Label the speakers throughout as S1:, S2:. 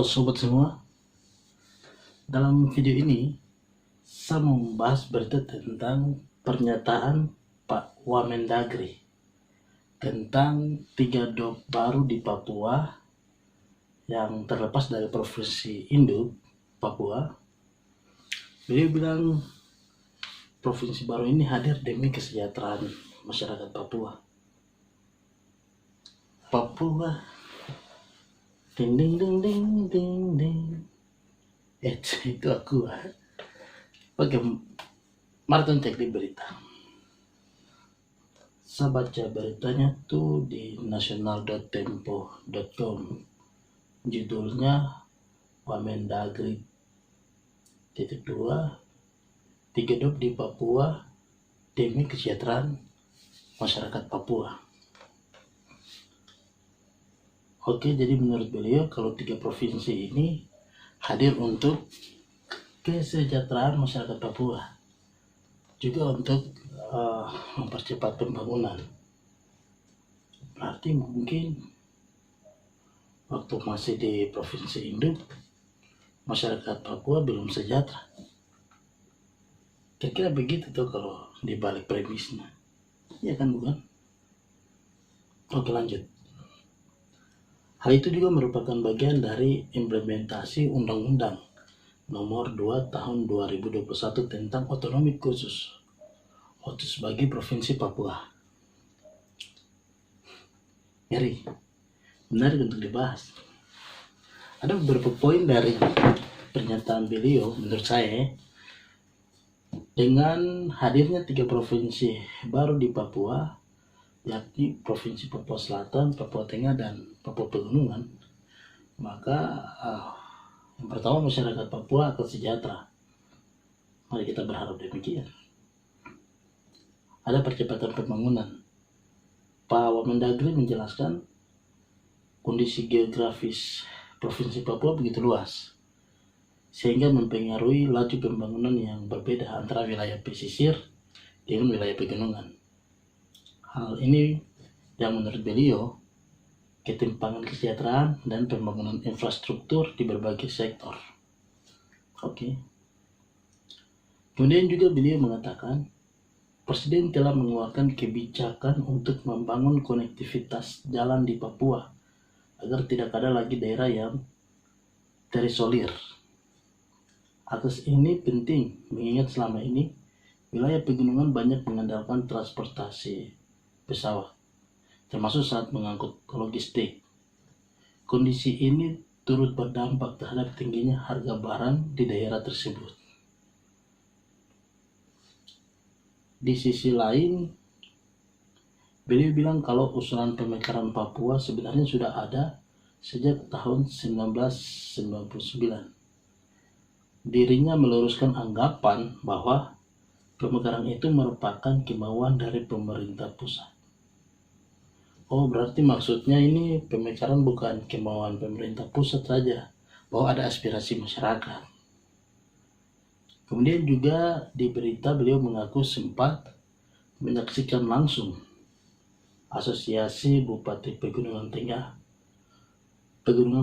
S1: Halo sobat semua, dalam video ini saya mau membahas berita tentang pernyataan Pak Wamendagri tentang 3 dop baru di Papua yang terlepas dari Provinsi Induk, Papua. Beliau bilang provinsi baru ini hadir demi kesejahteraan masyarakat Papua. Papua ding ding ding ding ding ding. Itu aku. Oke, mari cek di berita. Saya baca beritanya tuh di nasional.tempo.com. Judulnya Wamendagri _2 3 dop di Papua demi kesejahteraan masyarakat Papua. Oke, jadi menurut beliau kalau 3 provinsi ini hadir untuk kesejahteraan masyarakat Papua, juga untuk mempercepat pembangunan. Berarti mungkin waktu masih di Provinsi Induk, masyarakat Papua belum sejahtera. Kira-kira begitu tuh kalau dibalik premisnya. Ya kan, bukan? Oke, lanjut. Hal itu juga merupakan bagian dari implementasi Undang-Undang Nomor 2 Tahun 2021 tentang otonomi khusus OTS bagi Provinsi Papua. Ngeri, menarik untuk dibahas. Ada beberapa poin dari pernyataan beliau menurut saya. Dengan hadirnya 3 provinsi baru di Papua, yakni Provinsi Papua Selatan, Papua Tengah, dan Papua Pegunungan, maka yang pertama masyarakat Papua akan sejahtera. Mari kita berharap demikian. Ada percepatan pembangunan. Pak Wamendagri menjelaskan kondisi geografis Provinsi Papua begitu luas, sehingga mempengaruhi laju pembangunan yang berbeda antara wilayah pesisir dengan wilayah pegunungan. Hal ini yang menurut beliau ketimpangan kesejahteraan dan pembangunan infrastruktur di berbagai sektor. Oke. Kemudian juga beliau mengatakan Presiden telah mengeluarkan kebijakan untuk membangun konektivitas jalan di Papua agar tidak ada lagi daerah yang terisolir. Akses ini penting mengingat selama ini wilayah pegunungan banyak mengandalkan transportasi pesawat, termasuk saat mengangkut logistik. Kondisi ini turut berdampak terhadap tingginya harga barang di daerah tersebut. Di sisi lain, beliau bilang kalau usulan pemekaran Papua sebenarnya sudah ada sejak tahun 1999. Dirinya meluruskan anggapan bahwa pemekaran itu merupakan kemauan dari pemerintah pusat. Oh, berarti maksudnya ini pemekaran bukan kemauan pemerintah pusat saja, bahwa ada aspirasi masyarakat. Kemudian juga di berita beliau mengaku sempat menyaksikan langsung Asosiasi Bupati Pegunungan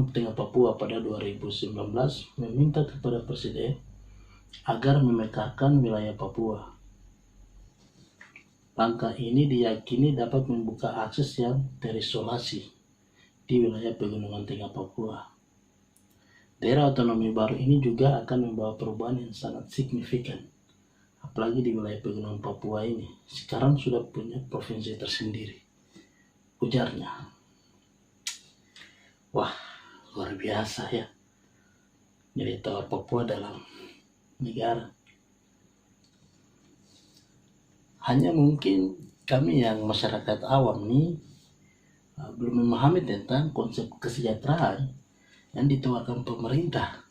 S1: Tengah Papua pada 2019 meminta kepada Presiden agar memetakan wilayah Papua. Langkah ini diyakini dapat membuka akses yang terisolasi di wilayah Pegunungan Tengah Papua. Daerah otonomi baru ini juga akan membawa perubahan yang sangat signifikan. Apalagi di wilayah Pegunungan Papua ini, sekarang sudah punya provinsi tersendiri, ujarnya. Wah, luar biasa ya. Nilai tawar Papua dalam negara. Hanya mungkin kami yang masyarakat awam nih belum memahami tentang konsep kesejahteraan yang ditawarkan pemerintah.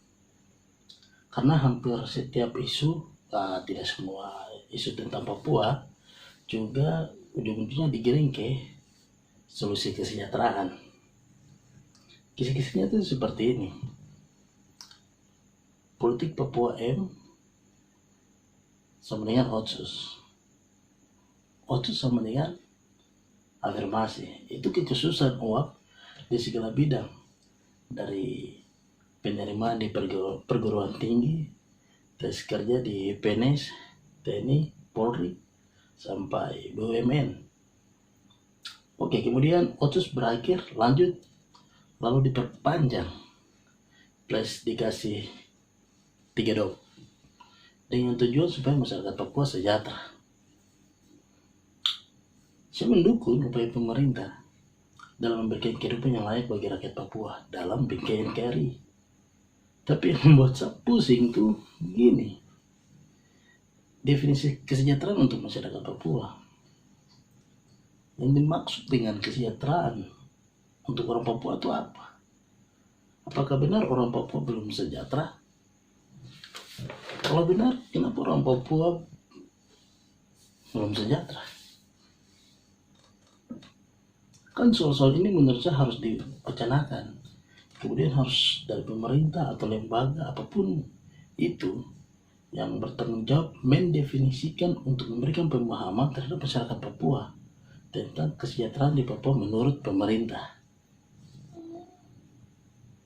S1: Karena hampir setiap isu, tidak semua isu tentang Papua, juga ujung-ujungnya digiring ke solusi kesejahteraan. Kisi-kisinya itu seperti ini. Politik Papua M sama dengan otsus. Otsus sama dengan afirmasi. Itu kekhususan uap di segala bidang, dari penerimaan di perguruan tinggi, tes kerja di PNS, TNI, Polri, sampai BUMN. Oke, kemudian Otsus berakhir, lanjut, lalu diperpanjang, plus dikasih 3 dop dengan tujuan supaya masyarakat Papua sejahtera. Saya mendukung upaya pemerintah dalam memberikan kehidupan yang layak bagi rakyat Papua dalam bingkai NKRI. Tapi yang membuat saya pusing tuh gini, definisi kesejahteraan untuk masyarakat Papua. Yang dimaksud dengan kesejahteraan untuk orang Papua itu apa? Apakah benar orang Papua belum sejahtera? Kalau benar, kenapa orang Papua belum sejahtera? Kan soal-soal ini menurut saya harus diwacanakan. Kemudian harus dari pemerintah atau lembaga apapun itu yang bertanggung jawab mendefinisikan untuk memberikan pemahaman terhadap masyarakat Papua tentang kesejahteraan di Papua menurut pemerintah.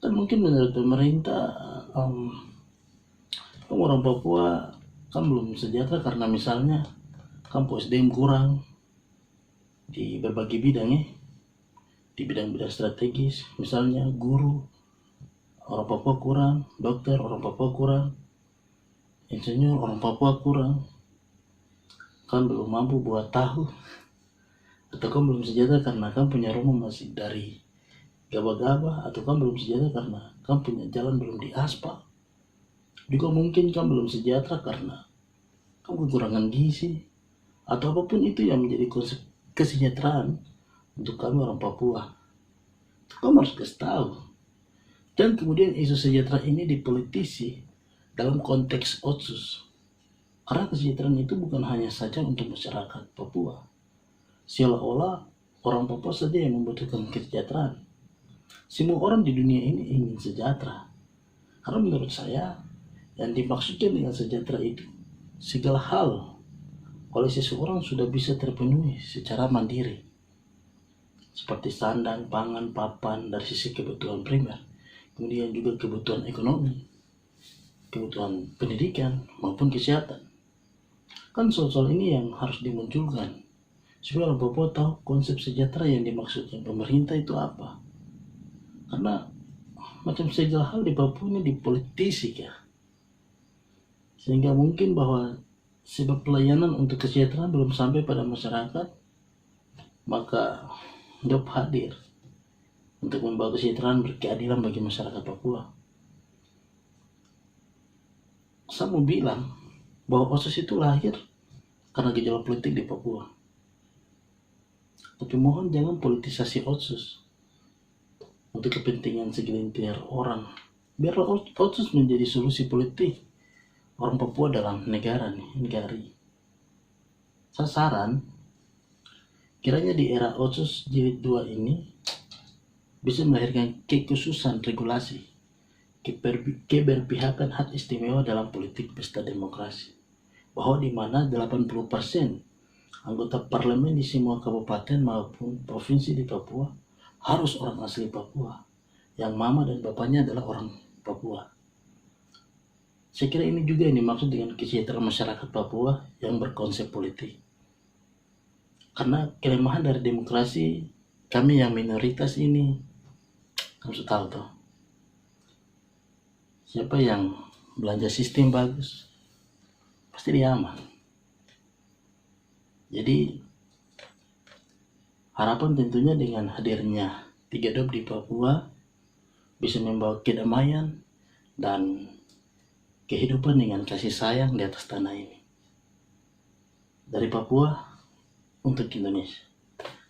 S1: Dan mungkin menurut pemerintah orang Papua kan belum sejahtera karena misalnya kampus SDM kurang di berbagai bidang ya. Di bidang-bidang strategis, misalnya guru, orang Papua kurang, dokter, orang Papua kurang, insinyur, orang Papua kurang, kan belum mampu buat tahu, atau kan belum sejahtera karena kan punya rumah masih dari gabah-gabah, atau kan belum sejahtera karena kan punya jalan belum diaspal, juga mungkin kan belum sejahtera karena kan kekurangan gizi, atau apapun itu yang menjadi konsep kesejahteraan untuk kami orang Papua. Kamu harus kasih tahu. Dan kemudian isu sejahtera ini dipolitisi dalam konteks Otsus. Karena kesejahteraan itu bukan hanya saja untuk masyarakat Papua. Seolah-olah orang Papua saja yang membutuhkan kesejahteraan. Semua orang di dunia ini ingin sejahtera. Karena menurut saya yang dimaksudkan dengan sejahtera itu segala hal oleh seseorang sudah bisa terpenuhi secara mandiri. Seperti sandang, pangan, papan dari sisi kebutuhan primer, kemudian juga kebutuhan ekonomi, kebutuhan pendidikan maupun kesehatan. Kan soal-soal ini yang harus dimunculkan supaya orang Papua tahu konsep sejahtera yang dimaksudkan pemerintah itu apa. Karena macam segala hal di Papua ini dipolitisi ya. Sehingga mungkin bahwa sebab pelayanan untuk kesejahteraan belum sampai pada masyarakat, maka Dop hadir untuk membawa kesejahteraan berkeadilan bagi masyarakat Papua. Saya mau bilang bahwa Otsus itu lahir karena gejolak politik di Papua. Tapi mohon jangan politisasi Otsus untuk kepentingan segelintir orang. Biarlah Otsus menjadi solusi politik orang Papua dalam negara NKRI. Saya saran kiranya di era Otsus jilid 2 ini bisa melahirkan kekhususan regulasi, keberpihakan hak istimewa dalam politik pesta demokrasi. Bahwa di mana 80% anggota parlemen di semua kabupaten maupun provinsi di Papua harus orang asli Papua, yang mama dan bapaknya adalah orang Papua. Saya kira ini juga yang dimaksud dengan kesejahteraan masyarakat Papua yang berkonsep politik. Karena kelemahan dari demokrasi kami yang minoritas ini, kamu sudah tahu toh, siapa yang belanja sistem bagus pasti dia aman. Jadi harapan tentunya dengan hadirnya 3 dop di Papua bisa membawa kedamaian dan kehidupan dengan kasih sayang di atas tanah ini. Dari Papua untuk Indonesia.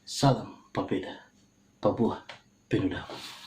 S1: Salam Papeda, Papua penuh damai.